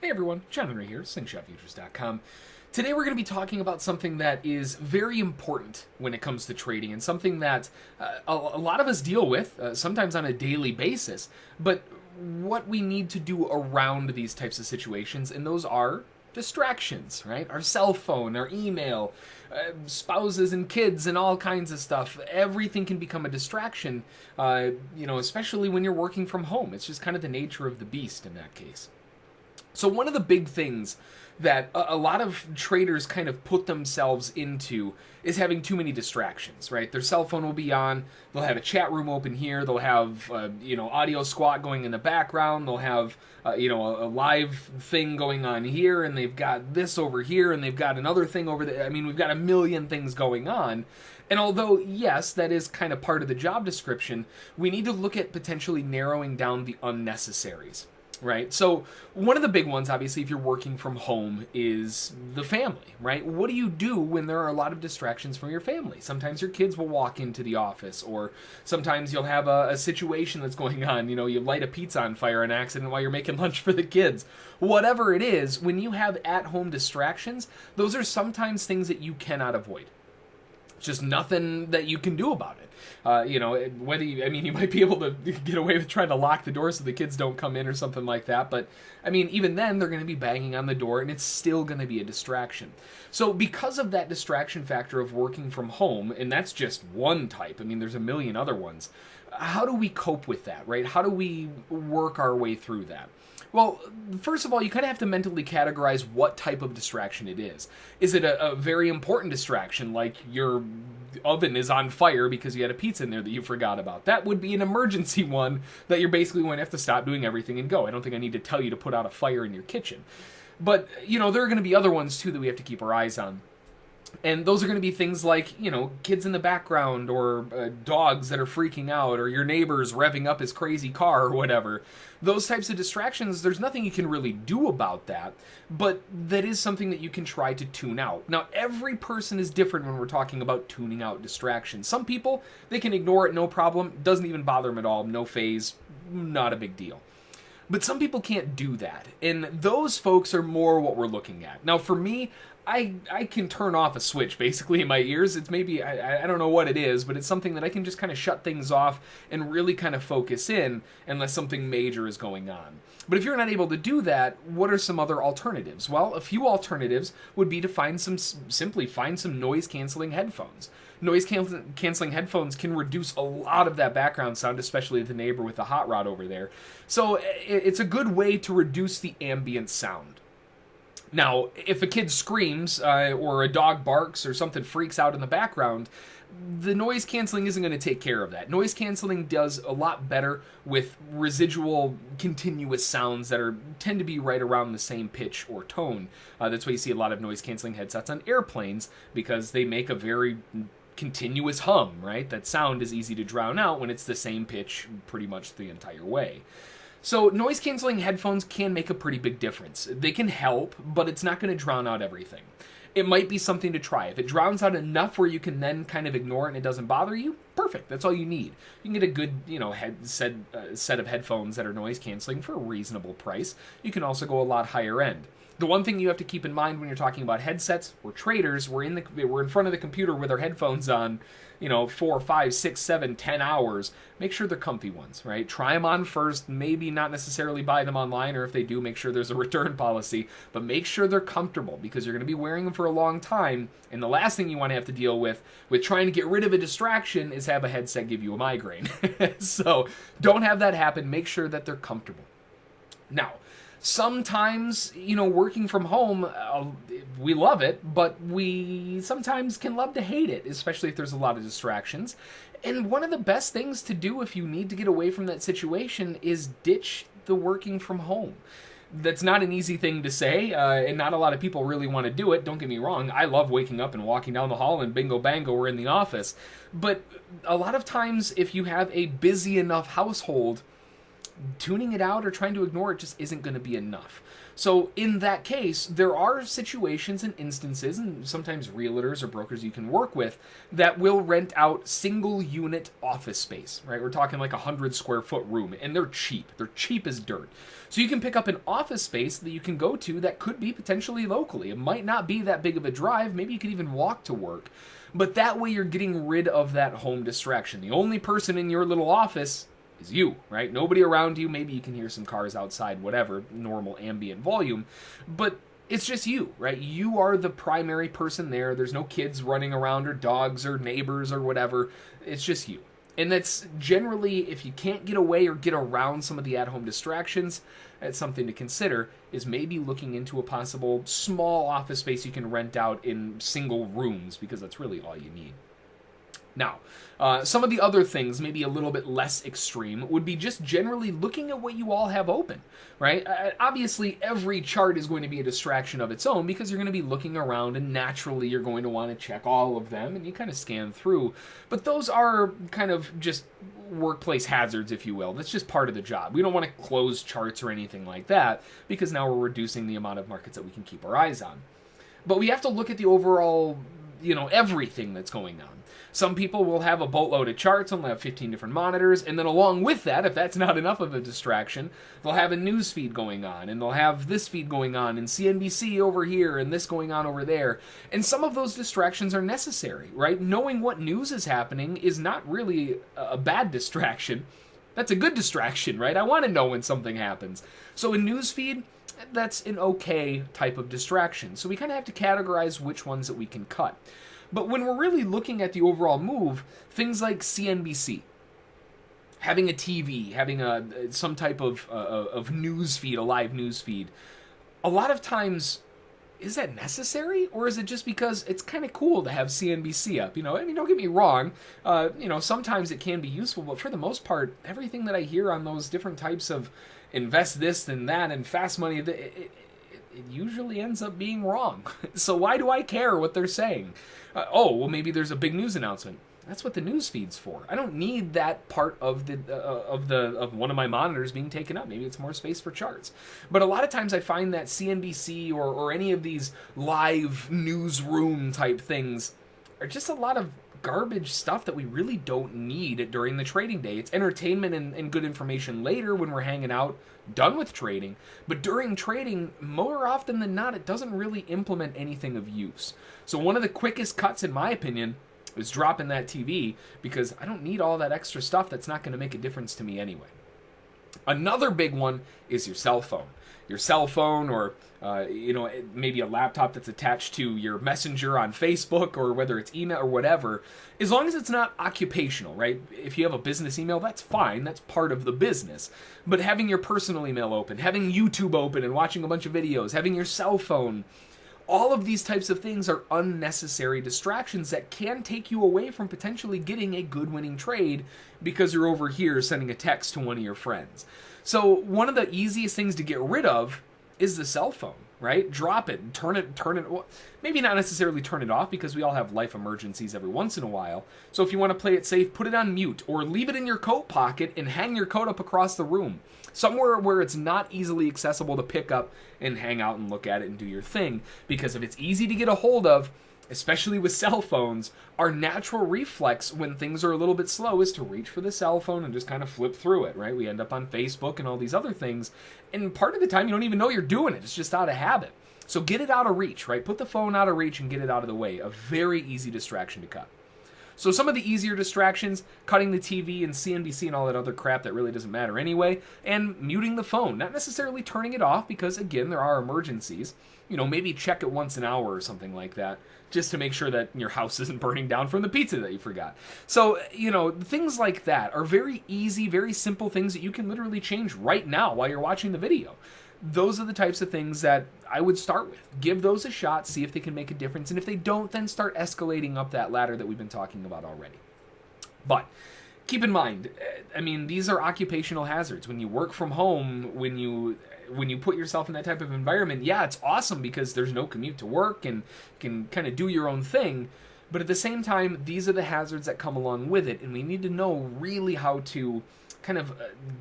Hey everyone, John Henry here, SlingshotFutures.com. Today we're going to be talking about something that is very important when it comes to trading, and something that a lot of us deal with, sometimes on a daily basis, but what we need to do around these types of situations, and those are distractions, right? Our cell phone, our email, spouses and kids and all kinds of stuff. Everything can become a distraction, especially when you're working from home. It's just kind of the nature of the beast in that case. So one of the big things that a lot of traders kind of put themselves into is having too many distractions, right? Their cell phone will be on, they'll have a chat room open here, they'll have, audio squat going in the background, they'll have, a live thing going on here, and they've got this over here, and they've got another thing over there. I mean, we've got a million things going on. And although, yes, that is kind of part of the job description, we need to look at potentially narrowing down the unnecessaries. Right? So one of the big ones, obviously, if you're working from home, is the family, right? What do you do when there are a lot of distractions from your family? Sometimes your kids will walk into the office, or sometimes you'll have a situation that's going on. You light a pizza on fire on accident while you're making lunch for the kids. Whatever it is, when you have at-home distractions, those are sometimes things that you cannot avoid. It's just nothing that you can do about it. You might be able to get away with trying to lock the door so the kids don't come in or something like that. But, even then, they're going to be banging on the door, and it's still going to be a distraction. So because of that distraction factor of working from home, and that's just one type, there's a million other ones, how do we cope with that, right? How do we work our way through that? Well, first of all, you kind of have to mentally categorize what type of distraction it is. Is it a very important distraction, like your oven is on fire because you had a pizza in there that you forgot about? That would be an emergency one that you're basically going to have to stop doing everything and go. I don't think I need to tell you to put out a fire in your kitchen. But, there are going to be other ones, too, that we have to keep our eyes on. And those are going to be things like, kids in the background, or dogs that are freaking out, or your neighbor's revving up his crazy car or whatever. Those types of distractions, there's nothing you can really do about that, but that is something that you can try to tune out. Now, every person is different when we're talking about tuning out distractions. Some people, they can ignore it, no problem, doesn't even bother them at all, no phase, not a big deal. But some people can't do that, and those folks are more what we're looking at. Now, for me, I can turn off a switch, basically, in my ears. It's maybe, I don't know what it is, but it's something that I can just kind of shut things off and really kind of focus in unless something major is going on. But if you're not able to do that, what are some other alternatives? Well, a few alternatives would be to simply find some noise-canceling headphones. Noise-canceling headphones can reduce a lot of that background sound, especially the neighbor with the hot rod over there. So it's a good way to reduce the ambient sound. Now, if a kid screams or a dog barks or something freaks out in the background, the noise canceling isn't going to take care of that. Noise canceling does a lot better with residual continuous sounds that tend to be right around the same pitch or tone. That's why you see a lot of noise canceling headsets on airplanes, because they make a very continuous hum, right? That sound is easy to drown out when it's the same pitch pretty much the entire way. So noise-canceling headphones can make a pretty big difference. They can help, but it's not going to drown out everything. It might be something to try. If it drowns out enough where you can then kind of ignore it and it doesn't bother you, perfect. That's all you need. You can get a good, set of headphones that are noise-canceling for a reasonable price. You can also go a lot higher end. The one thing you have to keep in mind when you're talking about headsets, we're traders, we're in front of the computer with our headphones on, 4, 5, 6, 7, 10 hours. Make sure they're comfy ones, right? Try them on first, maybe not necessarily buy them online, or if they do, make sure there's a return policy, but make sure they're comfortable, because you're going to be wearing them for a long time, and the last thing you want to have to deal with trying to get rid of a distraction is have a headset give you a migraine. So don't have that happen. Make sure that they're comfortable. Now, sometimes, working from home, we love it, but we sometimes can love to hate it, especially if there's a lot of distractions. And one of the best things to do if you need to get away from that situation is ditch the working from home. That's not an easy thing to say, and not a lot of people really want to do it. Don't get me wrong, I love waking up and walking down the hall and bingo bango, we're in the office. But a lot of times, if you have a busy enough household, tuning it out or trying to ignore it just isn't going to be enough. So in that case, there are situations and instances, and sometimes realtors or brokers you can work with, that will rent out single unit office space, right? We're talking like 100 square foot room, and they're cheap. They're cheap as dirt. So you can pick up an office space that you can go to that could be potentially locally. It might not be that big of a drive. Maybe you could even walk to work. But that way you're getting rid of that home distraction. The only person in your little office is you, right? Nobody around you. Maybe you can hear some cars outside, whatever, normal ambient volume, but it's just you, right? You are the primary person there. There's no kids running around or dogs or neighbors or whatever. It's just you. And that's generally, if you can't get away or get around some of the at-home distractions, that's something to consider, is maybe looking into a possible small office space you can rent out in single rooms, because that's really all you need. Now, some of the other things, maybe a little bit less extreme, would be just generally looking at what you all have open, right? Obviously, every chart is going to be a distraction of its own, because you're going to be looking around, and naturally you're going to want to check all of them, and you kind of scan through. But those are kind of just workplace hazards, if you will. That's just part of the job. We don't want to close charts or anything like that, because now we're reducing the amount of markets that we can keep our eyes on. But we have to look at the overall, everything that's going on. Some people will have a boatload of charts, and they'll have 15 different monitors, and then along with that, if that's not enough of a distraction, they'll have a news feed going on, and they'll have this feed going on, and CNBC over here, and this going on over there. And some of those distractions are necessary, right? Knowing what news is happening is not really a bad distraction. That's a good distraction, right? I want to know when something happens. So a news feed, that's an okay type of distraction. So we kind of have to categorize which ones that we can cut. But when we're really looking at the overall move, things like CNBC, having a TV, having some type of news feed, a live news feed, a lot of times, is that necessary? Or is it just because it's kind of cool to have CNBC up? Don't get me wrong. Sometimes it can be useful, but for the most part, everything that I hear on those different types of invest this and that and fast money, it usually ends up being wrong. So why do I care what they're saying? Maybe there's a big news announcement. That's what the news feed's for. I don't need that part of one of my monitors being taken up. Maybe it's more space for charts. But a lot of times I find that CNBC or any of these live newsroom type things are just a lot of garbage stuff that we really don't need during the trading day. It's entertainment and good information later when we're hanging out, done with trading. But during trading, more often than not, it doesn't really implement anything of use. So one of the quickest cuts, in my opinion, is dropping that TV, because I don't need all that extra stuff that's not going to make a difference to me anyway. Another big one is your cell phone. Your cell phone, or maybe a laptop that's attached to your messenger on Facebook, or whether it's email or whatever, as long as it's not occupational, right? If you have a business email, that's fine. That's part of the business. But having your personal email open, having YouTube open and watching a bunch of videos, having your cell phone, all of these types of things are unnecessary distractions that can take you away from potentially getting a good winning trade because you're over here sending a text to one of your friends. So one of the easiest things to get rid of is the cell phone, right? Drop it, turn it, well, maybe not necessarily turn it off, because we all have life emergencies every once in a while. So if you want to play it safe, put it on mute, or leave it in your coat pocket and hang your coat up across the room, somewhere where it's not easily accessible to pick up and hang out and look at it and do your thing. Because if it's easy to get a hold of, especially with cell phones, our natural reflex when things are a little bit slow is to reach for the cell phone and just kind of flip through it, right? We end up on Facebook and all these other things, and part of the time you don't even know you're doing it. It's just out of habit. So get it out of reach, right? Put the phone out of reach and get it out of the way. A very easy distraction to cut. So some of the easier distractions, cutting the TV and CNBC and all that other crap that really doesn't matter anyway, and muting the phone. Not necessarily turning it off, because again, there are emergencies. Maybe check it once an hour or something like that, just to make sure that your house isn't burning down from the pizza that you forgot. So, things like that are very easy, very simple things that you can literally change right now while you're watching the video. Those are the types of things that I would start with. Give those a shot, see if they can make a difference, and if they don't, then start escalating up that ladder that we've been talking about already. But keep in mind, these are occupational hazards. When you work from home, when you put yourself in that type of environment, yeah, it's awesome because there's no commute to work and you can kind of do your own thing. But at the same time, these are the hazards that come along with it, and we need to know really how to kind of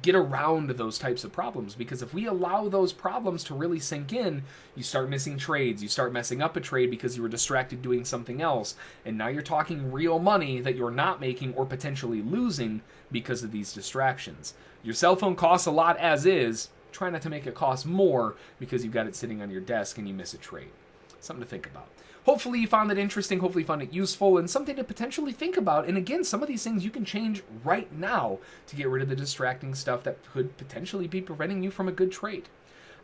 get around those types of problems, because if we allow those problems to really sink in, you start missing trades, you start messing up a trade because you were distracted doing something else, and now you're talking real money that you're not making or potentially losing because of these distractions. Your cell phone costs a lot as is. Try not to make it cost more because you've got it sitting on your desk and you miss a trade. Something to think about. Hopefully you found it interesting, hopefully you found it useful, and something to potentially think about. And again, some of these things you can change right now to get rid of the distracting stuff that could potentially be preventing you from a good trade.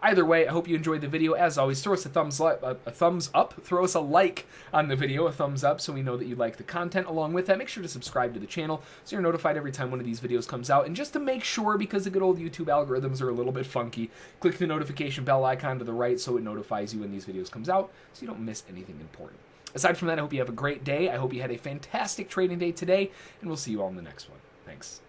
Either way, I hope you enjoyed the video. As always, throw us a thumbs up, throw us a like on the video, a thumbs up, so we know that you like the content. Along with that, make sure to subscribe to the channel so you're notified every time one of these videos comes out. And just to make sure, because the good old YouTube algorithms are a little bit funky, click the notification bell icon to the right so it notifies you when these videos comes out so you don't miss anything important. Aside from that, I hope you have a great day. I hope you had a fantastic trading day today, and we'll see you all in the next one. Thanks.